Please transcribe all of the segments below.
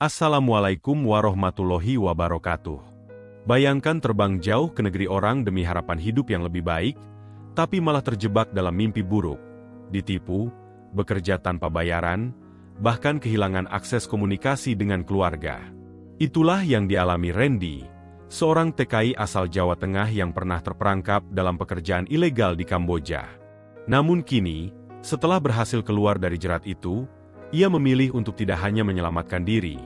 Assalamualaikum warahmatullahi wabarakatuh. Bayangkan terbang jauh ke negeri orang demi harapan hidup yang lebih baik, tapi malah terjebak dalam mimpi buruk, ditipu, bekerja tanpa bayaran, bahkan kehilangan akses komunikasi dengan keluarga. Itulah yang dialami Randy, seorang TKI asal Jawa Tengah yang pernah terperangkap dalam pekerjaan ilegal di Kamboja. Namun kini, setelah berhasil keluar dari jerat itu, ia memilih untuk tidak hanya menyelamatkan diri,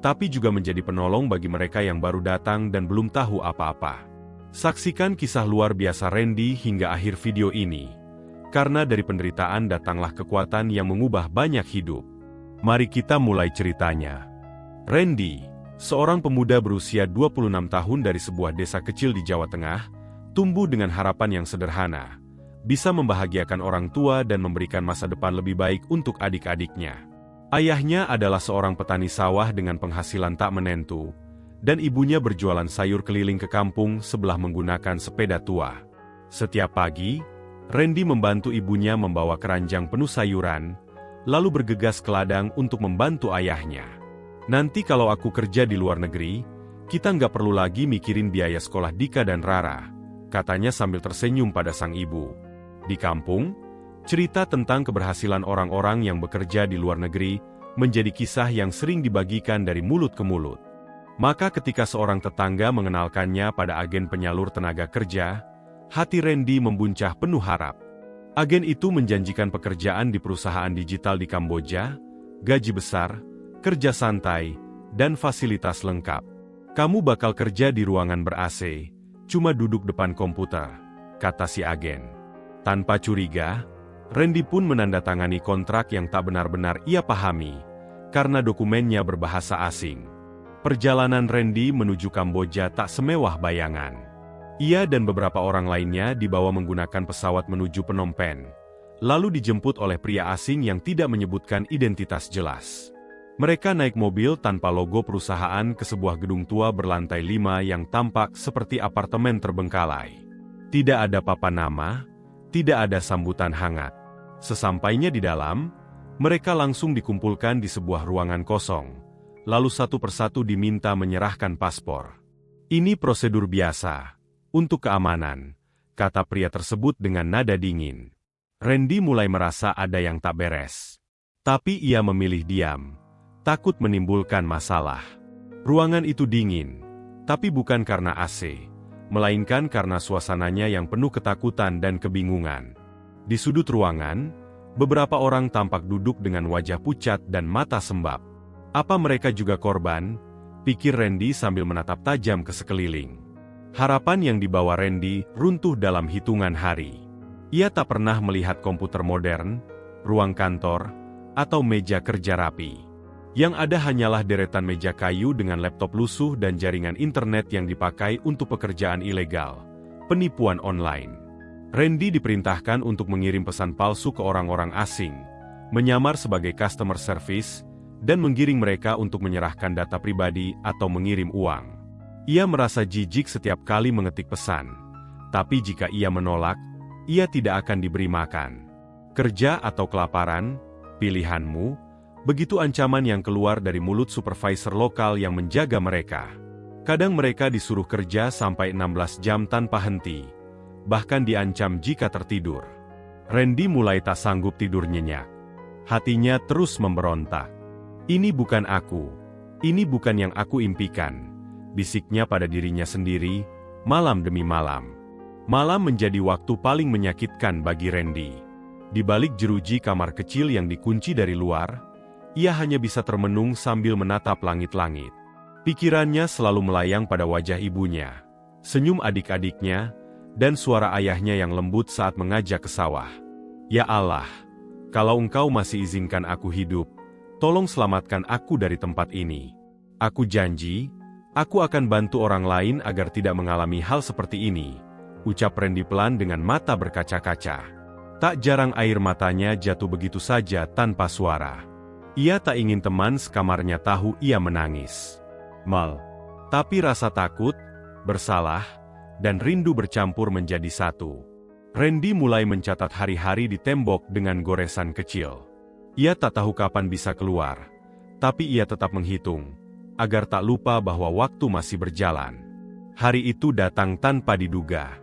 tapi juga menjadi penolong bagi mereka yang baru datang dan belum tahu apa-apa. Saksikan kisah luar biasa Randy hingga akhir video ini, karena dari penderitaan datanglah kekuatan yang mengubah banyak hidup. Mari kita mulai ceritanya. Randy, seorang pemuda berusia 26 tahun dari sebuah desa kecil di Jawa Tengah, tumbuh dengan harapan yang sederhana, bisa membahagiakan orang tua dan memberikan masa depan lebih baik untuk adik-adiknya. Ayahnya adalah seorang petani sawah dengan penghasilan tak menentu, dan ibunya berjualan sayur keliling ke kampung sebelah menggunakan sepeda tua. Setiap pagi, Randy membantu ibunya membawa keranjang penuh sayuran, lalu bergegas ke ladang untuk membantu ayahnya. Nanti kalau aku kerja di luar negeri, kita nggak perlu lagi mikirin biaya sekolah Dika dan Rara, katanya sambil tersenyum pada sang ibu. Di kampung, cerita tentang keberhasilan orang-orang yang bekerja di luar negeri menjadi kisah yang sering dibagikan dari mulut ke mulut. Maka ketika seorang tetangga mengenalkannya pada agen penyalur tenaga kerja, hati Randy membuncah penuh harap. Agen itu menjanjikan pekerjaan di perusahaan digital di Kamboja, gaji besar, kerja santai, dan fasilitas lengkap. Kamu bakal kerja di ruangan ber-AC, cuma duduk depan komputer, kata si agen. Tanpa curiga, Randy pun menandatangani kontrak yang tak benar-benar ia pahami, karena dokumennya berbahasa asing. Perjalanan Randy menuju Kamboja tak semewah bayangan. Ia dan beberapa orang lainnya dibawa menggunakan pesawat menuju Phnom Penh, lalu dijemput oleh pria asing yang tidak menyebutkan identitas jelas. Mereka naik mobil tanpa logo perusahaan ke sebuah gedung tua berlantai 5 yang tampak seperti apartemen terbengkalai. Tidak ada papan nama, tidak ada sambutan hangat. Sesampainya di dalam, mereka langsung dikumpulkan di sebuah ruangan kosong, lalu satu persatu diminta menyerahkan paspor. Ini prosedur biasa, untuk keamanan, kata pria tersebut dengan nada dingin. Randy mulai merasa ada yang tak beres. Tapi ia memilih diam, takut menimbulkan masalah. Ruangan itu dingin, tapi bukan karena AC, melainkan karena suasananya yang penuh ketakutan dan kebingungan. Di sudut ruangan, beberapa orang tampak duduk dengan wajah pucat dan mata sembab. Apa mereka juga korban? Pikir Randy sambil menatap tajam ke sekeliling. Harapan yang dibawa Randy runtuh dalam hitungan hari. Ia tak pernah melihat komputer modern, ruang kantor, atau meja kerja rapi. Yang ada hanyalah deretan meja kayu dengan laptop lusuh dan jaringan internet yang dipakai untuk pekerjaan ilegal, penipuan online. Randy diperintahkan untuk mengirim pesan palsu ke orang-orang asing, menyamar sebagai customer service, dan menggiring mereka untuk menyerahkan data pribadi atau mengirim uang. Ia merasa jijik setiap kali mengetik pesan, tapi jika ia menolak, ia tidak akan diberi makan. Kerja atau kelaparan, pilihanmu. Begitu ancaman yang keluar dari mulut supervisor lokal yang menjaga mereka. Kadang mereka disuruh kerja sampai 16 jam tanpa henti, bahkan diancam jika tertidur. Randy mulai tak sanggup tidur nyenyak. Hatinya terus memberontak. Ini bukan aku. Ini bukan yang aku impikan, bisiknya pada dirinya sendiri, malam demi malam. Malam menjadi waktu paling menyakitkan bagi Randy. Di balik jeruji kamar kecil yang dikunci dari luar, ia hanya bisa termenung sambil menatap langit-langit. Pikirannya selalu melayang pada wajah ibunya, senyum adik-adiknya, dan suara ayahnya yang lembut saat mengajak ke sawah. Ya Allah, kalau Engkau masih izinkan aku hidup, tolong selamatkan aku dari tempat ini. Aku janji, aku akan bantu orang lain agar tidak mengalami hal seperti ini, ucap Randy pelan dengan mata berkaca-kaca. Tak jarang air matanya jatuh begitu saja tanpa suara. Ia tak ingin teman sekamarnya tahu ia menangis. Tapi rasa takut, bersalah, dan rindu bercampur menjadi satu. Randy mulai mencatat hari-hari di tembok dengan goresan kecil. Ia tak tahu kapan bisa keluar, Tapi ia tetap menghitung, agar tak lupa bahwa waktu masih berjalan. Hari itu datang tanpa diduga.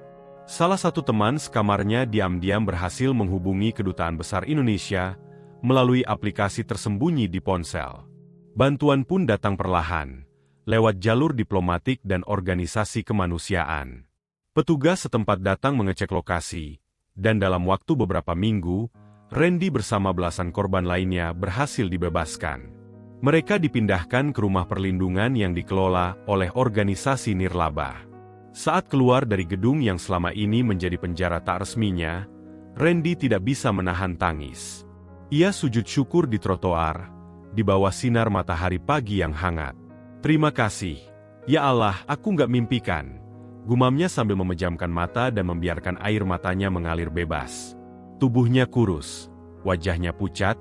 Salah satu teman sekamarnya diam-diam berhasil menghubungi Kedutaan Besar Indonesia melalui aplikasi tersembunyi di ponsel. Bantuan pun datang perlahan, lewat jalur diplomatik dan organisasi kemanusiaan. Petugas setempat datang mengecek lokasi, dan dalam waktu beberapa minggu, Randy bersama belasan korban lainnya berhasil dibebaskan. Mereka dipindahkan ke rumah perlindungan yang dikelola oleh organisasi nirlaba. Saat keluar dari gedung yang selama ini menjadi penjara tak resminya, Randy tidak bisa menahan tangis. Ia sujud syukur di trotoar, di bawah sinar matahari pagi yang hangat. "Terima kasih. Ya Allah, aku nggak mimpikan," gumamnya sambil memejamkan mata dan membiarkan air matanya mengalir bebas. Tubuhnya kurus, wajahnya pucat,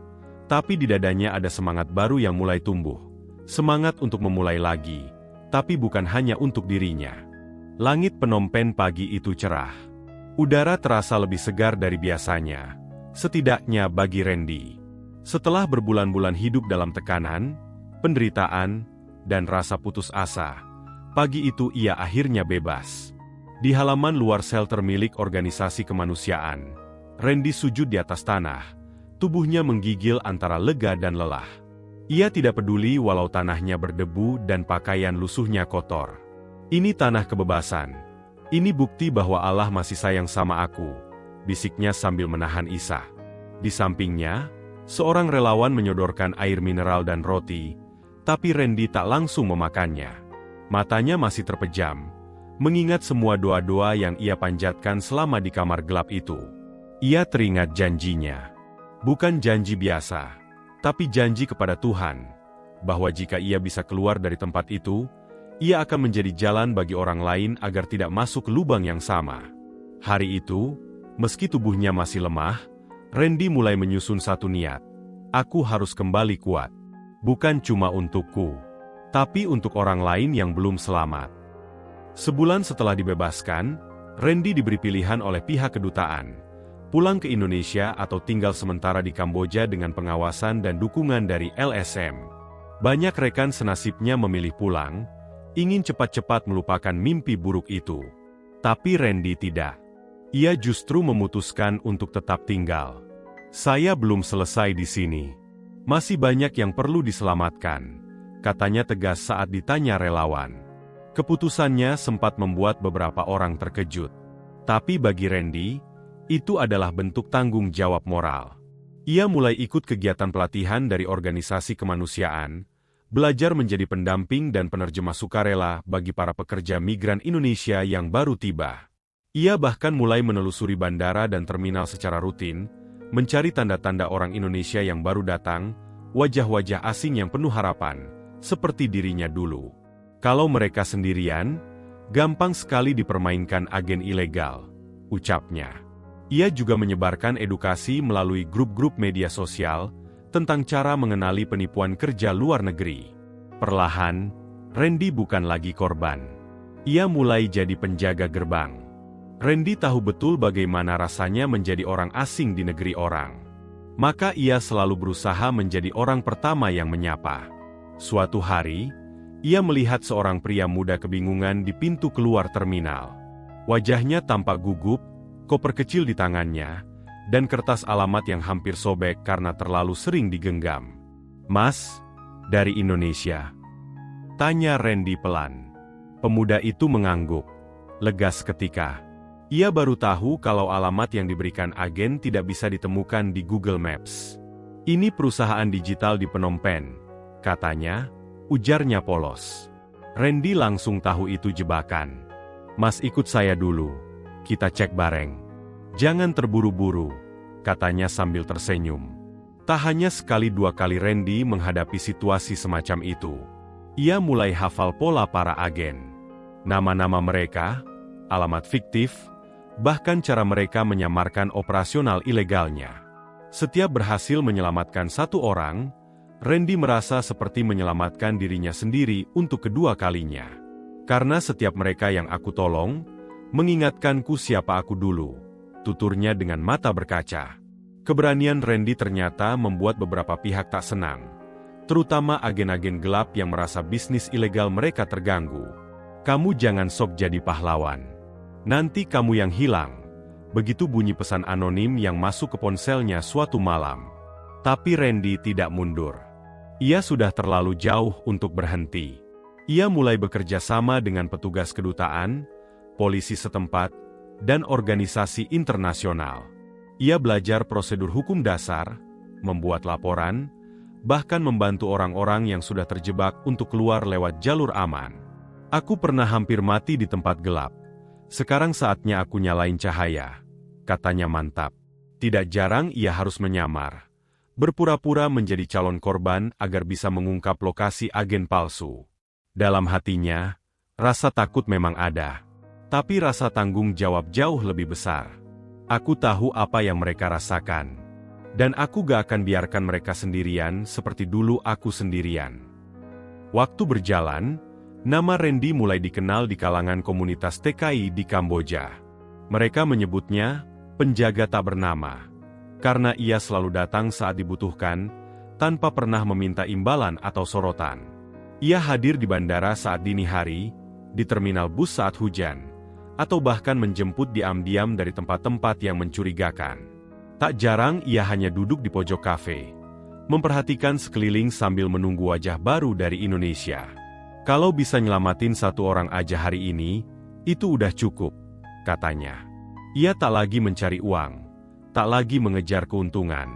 tapi di dadanya ada semangat baru yang mulai tumbuh. Semangat untuk memulai lagi, tapi bukan hanya untuk dirinya. Langit Phnom Penh pagi itu cerah. Udara terasa lebih segar dari biasanya, setidaknya bagi Randy. Setelah berbulan-bulan hidup dalam tekanan, penderitaan, dan rasa putus asa, pagi itu ia akhirnya bebas. Di halaman luar shelter milik organisasi kemanusiaan, Randy sujud di atas tanah, tubuhnya menggigil antara lega dan lelah. Ia tidak peduli walau tanahnya berdebu dan pakaian lusuhnya kotor. "Ini tanah kebebasan. Ini bukti bahwa Allah masih sayang sama aku," bisiknya sambil menahan isah. Di sampingnya, seorang relawan menyodorkan air mineral dan roti, tapi Randy tak langsung memakannya. Matanya masih terpejam, mengingat semua doa-doa yang ia panjatkan selama di kamar gelap itu. Ia teringat janjinya. Bukan janji biasa, tapi janji kepada Tuhan, bahwa jika ia bisa keluar dari tempat itu, ia akan menjadi jalan bagi orang lain agar tidak masuk ke lubang yang sama. Hari itu, meski tubuhnya masih lemah, Randy mulai menyusun satu niat. "Aku harus kembali kuat. Bukan cuma untukku, tapi untuk orang lain yang belum selamat." Sebulan setelah dibebaskan, Randy diberi pilihan oleh pihak kedutaan, pulang ke Indonesia atau tinggal sementara di Kamboja dengan pengawasan dan dukungan dari LSM. Banyak rekan senasibnya memilih pulang, ingin cepat-cepat melupakan mimpi buruk itu. Tapi Randy tidak. Ia justru memutuskan untuk tetap tinggal. "Saya belum selesai di sini. Masih banyak yang perlu diselamatkan," katanya tegas saat ditanya relawan. Keputusannya sempat membuat beberapa orang terkejut. Tapi bagi Randy, itu adalah bentuk tanggung jawab moral. Ia mulai ikut kegiatan pelatihan dari organisasi kemanusiaan, belajar menjadi pendamping dan penerjemah sukarela bagi para pekerja migran Indonesia yang baru tiba. Ia bahkan mulai menelusuri bandara dan terminal secara rutin, mencari tanda-tanda orang Indonesia yang baru datang, wajah-wajah asing yang penuh harapan, seperti dirinya dulu. Kalau mereka sendirian, gampang sekali dipermainkan agen ilegal, ucapnya. Ia juga menyebarkan edukasi melalui grup-grup media sosial tentang cara mengenali penipuan kerja luar negeri. Perlahan, Randy bukan lagi korban. Ia mulai jadi penjaga gerbang. Randy tahu betul bagaimana rasanya menjadi orang asing di negeri orang. Maka ia selalu berusaha menjadi orang pertama yang menyapa. Suatu hari, ia melihat seorang pria muda kebingungan di pintu keluar terminal. Wajahnya tampak gugup, koper kecil di tangannya, dan kertas alamat yang hampir sobek karena terlalu sering digenggam. "Mas, dari Indonesia?" tanya Randy pelan. Pemuda itu mengangguk, lega seketika. Ia baru tahu kalau alamat yang diberikan agen tidak bisa ditemukan di Google Maps. "Ini perusahaan digital di Phnom Penh," katanya, ujarnya polos. Randy langsung tahu itu jebakan. "Mas, ikut saya dulu. Kita cek bareng." "Jangan terburu-buru," katanya sambil tersenyum. Tak hanya sekali dua kali Randy menghadapi situasi semacam itu. Ia mulai hafal pola para agen. Nama-nama mereka, alamat fiktif, bahkan cara mereka menyamarkan operasional ilegalnya. Setiap berhasil menyelamatkan satu orang, Randy merasa seperti menyelamatkan dirinya sendiri untuk kedua kalinya. "Karena setiap mereka yang aku tolong, mengingatkanku siapa aku dulu," tuturnya dengan mata berkaca. Keberanian Randy ternyata membuat beberapa pihak tak senang. terutama agen-agen gelap yang merasa bisnis ilegal mereka terganggu. Kamu jangan sok jadi pahlawan. Nanti kamu yang hilang. Begitu bunyi pesan anonim yang masuk ke ponselnya suatu malam. Tapi Randy tidak mundur. Ia sudah terlalu jauh untuk berhenti. Ia mulai bekerja sama dengan petugas kedutaan, polisi setempat, dan organisasi internasional. Ia belajar prosedur hukum dasar, membuat laporan, bahkan membantu orang-orang yang sudah terjebak untuk keluar lewat jalur aman. Aku pernah hampir mati di tempat gelap. Sekarang saatnya aku nyalain cahaya, katanya mantap. Tidak jarang ia harus menyamar, berpura-pura menjadi calon korban agar bisa mengungkap lokasi agen palsu. Dalam hatinya, rasa takut memang ada. Tapi rasa tanggung jawab jauh lebih besar. Aku tahu apa yang mereka rasakan. Dan aku gak akan biarkan mereka sendirian seperti dulu aku sendirian. Waktu berjalan, nama Randy mulai dikenal di kalangan komunitas TKI di Kamboja. Mereka menyebutnya penjaga tak bernama, karena ia selalu datang saat dibutuhkan, tanpa pernah meminta imbalan atau sorotan. Ia hadir di bandara saat dini hari, di terminal bus saat hujan, atau bahkan menjemput diam-diam dari tempat-tempat yang mencurigakan. Tak jarang ia hanya duduk di pojok kafe, memperhatikan sekeliling sambil menunggu wajah baru dari Indonesia. Kalau bisa nyelamatin satu orang aja hari ini, itu udah cukup, katanya. Ia tak lagi mencari uang, tak lagi mengejar keuntungan.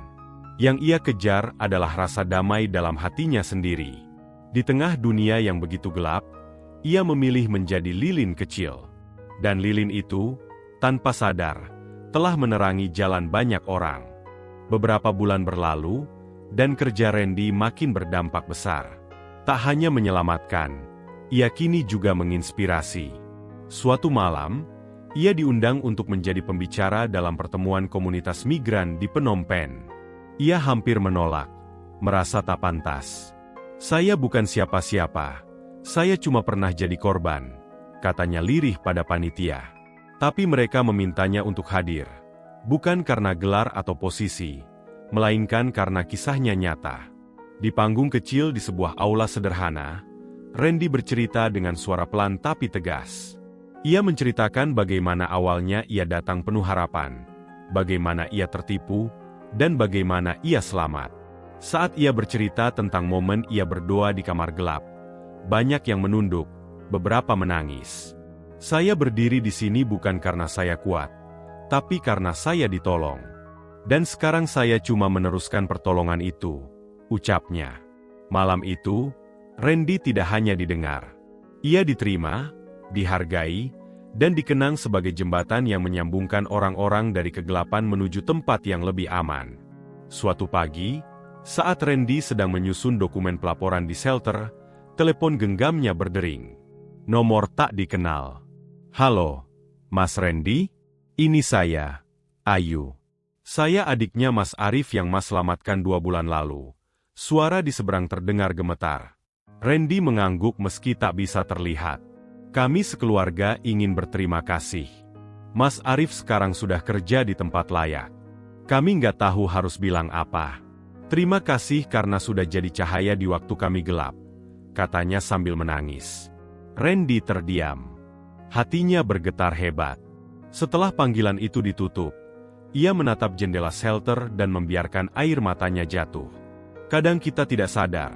Yang ia kejar adalah rasa damai dalam hatinya sendiri. Di tengah dunia yang begitu gelap, ia memilih menjadi lilin kecil. Dan lilin itu, tanpa sadar, telah menerangi jalan banyak orang. Beberapa bulan berlalu, dan kerja Randy makin berdampak besar. Tak hanya menyelamatkan, ia kini juga menginspirasi. Suatu malam, ia diundang untuk menjadi pembicara dalam pertemuan komunitas migran di Phnom Penh. Ia hampir menolak, merasa tak pantas. Saya bukan siapa-siapa, saya cuma pernah jadi korban, katanya lirih pada panitia. Tapi mereka memintanya untuk hadir, bukan karena gelar atau posisi, melainkan karena kisahnya nyata. Di panggung kecil di sebuah aula sederhana, Randy bercerita dengan suara pelan tapi tegas. Ia menceritakan bagaimana awalnya ia datang penuh harapan, bagaimana ia tertipu, dan bagaimana ia selamat. Saat ia bercerita tentang momen ia berdoa di kamar gelap, banyak yang menunduk, beberapa menangis. Saya berdiri di sini bukan karena saya kuat, tapi karena saya ditolong. Dan sekarang saya cuma meneruskan pertolongan itu, ucapnya. Malam itu, Randy tidak hanya didengar. Ia diterima, dihargai, dan dikenang sebagai jembatan yang menyambungkan orang-orang dari kegelapan menuju tempat yang lebih aman. Suatu pagi, saat Randy sedang menyusun dokumen pelaporan di shelter, telepon genggamnya berdering. Nomor tak dikenal. Halo, Mas Randy? Ini saya, Ayu. Saya adiknya Mas Arif yang Mas selamatkan 2 bulan lalu. Suara di seberang terdengar gemetar. Randy mengangguk meski tak bisa terlihat. Kami sekeluarga ingin berterima kasih. Mas Arif sekarang sudah kerja di tempat layak. Kami nggak tahu harus bilang apa. Terima kasih karena sudah jadi cahaya di waktu kami gelap, katanya sambil menangis. Randy terdiam. Hatinya bergetar hebat. Setelah panggilan itu ditutup, ia menatap jendela shelter dan membiarkan air matanya jatuh. Kadang kita tidak sadar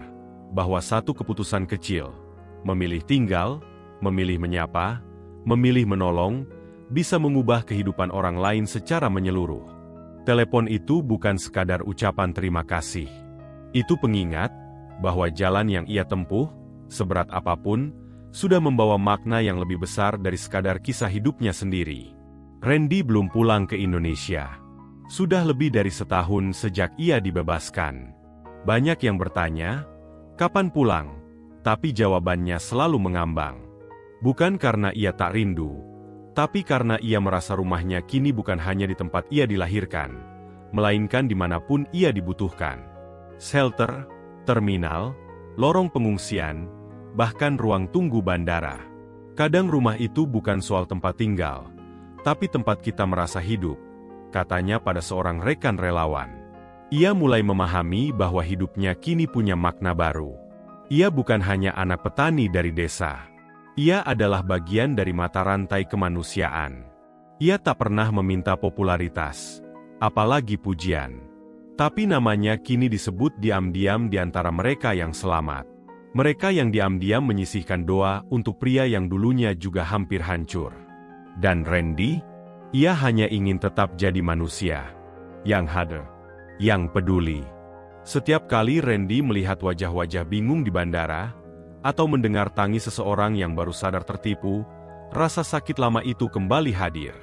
bahwa satu keputusan kecil, memilih tinggal, memilih menyapa, memilih menolong, bisa mengubah kehidupan orang lain secara menyeluruh. Telepon itu bukan sekadar ucapan terima kasih. Itu pengingat bahwa jalan yang ia tempuh, seberat apapun, sudah membawa makna yang lebih besar dari sekadar kisah hidupnya sendiri. Randy belum pulang ke Indonesia. Sudah lebih dari setahun sejak ia dibebaskan. Banyak yang bertanya, kapan pulang? Tapi jawabannya selalu mengambang. Bukan karena ia tak rindu, tapi karena ia merasa rumahnya kini bukan hanya di tempat ia dilahirkan, melainkan dimanapun ia dibutuhkan. Shelter, terminal, lorong pengungsian, bahkan ruang tunggu bandara. Kadang rumah itu bukan soal tempat tinggal, tapi tempat kita merasa hidup, katanya pada seorang rekan relawan. Ia mulai memahami bahwa hidupnya kini punya makna baru. Ia bukan hanya anak petani dari desa. Ia adalah bagian dari mata rantai kemanusiaan. Ia tak pernah meminta popularitas, apalagi pujian. Tapi namanya kini disebut diam-diam di antara mereka yang selamat. Mereka yang diam-diam menyisihkan doa untuk pria yang dulunya juga hampir hancur. Dan Randy? Ia hanya ingin tetap jadi manusia. Yang hadir, yang peduli. Setiap kali Randy melihat wajah-wajah bingung di bandara, atau mendengar tangis seseorang yang baru sadar tertipu, rasa sakit lama itu kembali hadir.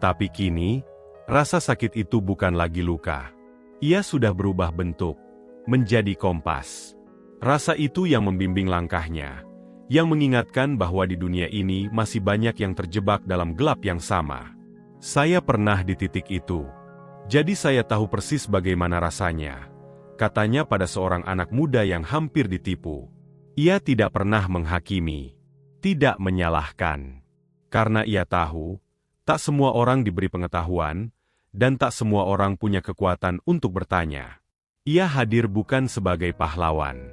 Tapi kini, rasa sakit itu bukan lagi luka. Ia sudah berubah bentuk, menjadi kompas. Rasa itu yang membimbing langkahnya, yang mengingatkan bahwa di dunia ini masih banyak yang terjebak dalam gelap yang sama. Saya pernah di titik itu. Jadi saya tahu persis bagaimana rasanya, katanya pada seorang anak muda yang hampir ditipu. Ia tidak pernah menghakimi, tidak menyalahkan. Karena ia tahu, tak semua orang diberi pengetahuan, dan tak semua orang punya kekuatan untuk bertanya. Ia hadir bukan sebagai pahlawan.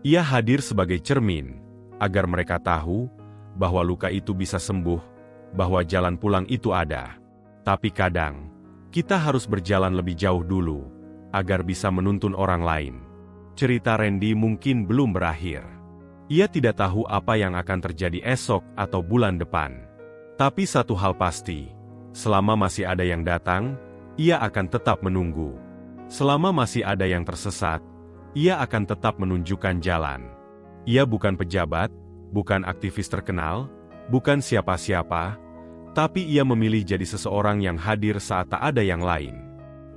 Ia hadir sebagai cermin, agar mereka tahu bahwa luka itu bisa sembuh, bahwa jalan pulang itu ada. Tapi kadang, kita harus berjalan lebih jauh dulu, agar bisa menuntun orang lain. Cerita Randy mungkin belum berakhir. Ia tidak tahu apa yang akan terjadi esok atau bulan depan. Tapi satu hal pasti, selama masih ada yang datang, ia akan tetap menunggu. Selama masih ada yang tersesat, ia akan tetap menunjukkan jalan. Ia bukan pejabat, bukan aktivis terkenal, bukan siapa-siapa, tapi ia memilih jadi seseorang yang hadir saat tak ada yang lain.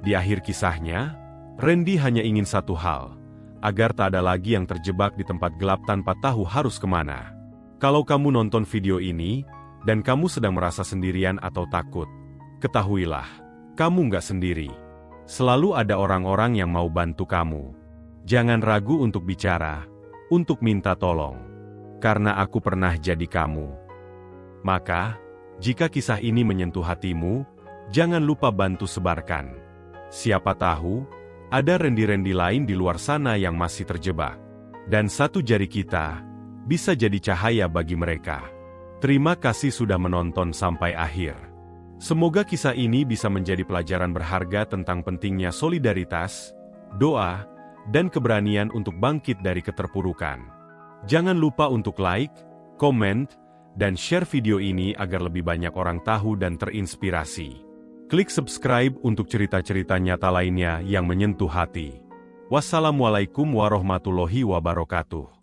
Di akhir kisahnya, Randy hanya ingin satu hal, agar tak ada lagi yang terjebak di tempat gelap tanpa tahu harus kemana. Kalau kamu nonton video ini, dan kamu sedang merasa sendirian atau takut, ketahuilah, kamu nggak sendiri. Selalu ada orang-orang yang mau bantu kamu. Jangan ragu untuk bicara, untuk minta tolong. Karena aku pernah jadi kamu. Maka, jika kisah ini menyentuh hatimu, jangan lupa bantu sebarkan. Siapa tahu, ada Randy-Randy lain di luar sana yang masih terjebak. Dan satu jari kita, bisa jadi cahaya bagi mereka. Terima kasih sudah menonton sampai akhir. Semoga kisah ini bisa menjadi pelajaran berharga tentang pentingnya solidaritas, doa, dan keberanian untuk bangkit dari keterpurukan. Jangan lupa untuk like, komen, dan share video ini agar lebih banyak orang tahu dan terinspirasi. Klik subscribe untuk cerita-cerita nyata lainnya yang menyentuh hati. Wassalamualaikum warahmatullahi wabarakatuh.